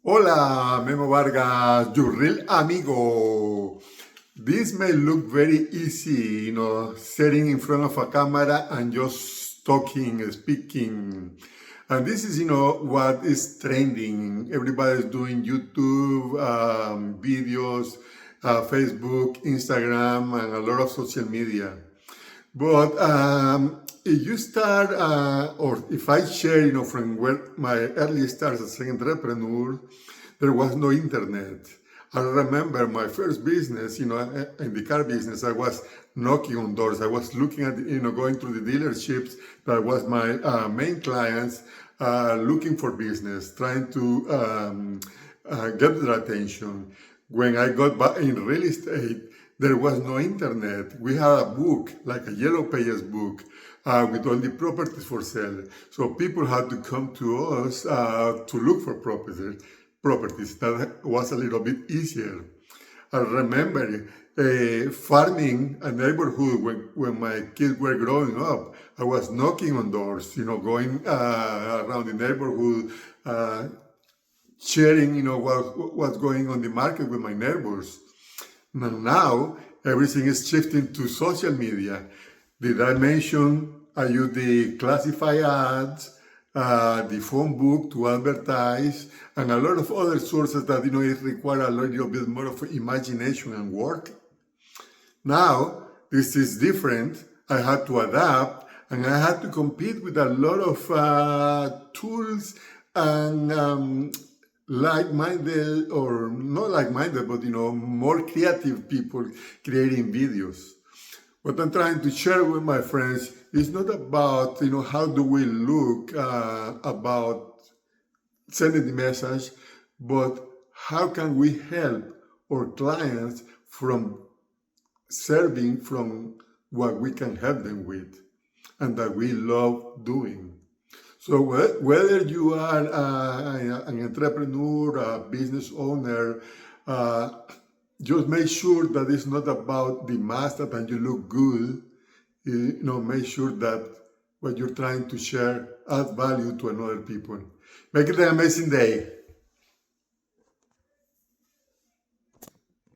Hola, Memo Vargas, your real amigo. This may look very easy, sitting in front of a camera and just talking, speaking. And this is, what is trending. Everybody's doing YouTube videos, Facebook, Instagram, and a lot of social media. But if you start, or if I share, from where my early starts as an entrepreneur, there was no internet. I remember my first business, in the car business, I was knocking on doors. I was looking at, going through the dealerships that was my main clients, looking for business, trying to get their attention. When I got back in real estate, there was no internet. We had a book, like a Yellow Pages book, with all the properties for sale. So people had to come to us to look for properties. That was a little bit easier. I remember farming a neighborhood when my kids were growing up. I was knocking on doors, going around the neighborhood, sharing, what's going on the market with my neighbors. Now, everything is shifting to social media. Did I mention I use the classify ads, the phone book to advertise, and a lot of other sources that, it require a little bit more of imagination and work. Now, this is different. I had to adapt, and I had to compete with a lot of tools and like-minded, or not like-minded, but more creative people creating videos. What I'm trying to share with my friends is not about how do we look about sending the message, but how can we help our clients from serving from what we can help them with and that we love doing. So whether you are an entrepreneur, a business owner, just make sure that it's not about the mass that you look good. Make sure that what you're trying to share adds value to another people. Make it an amazing day.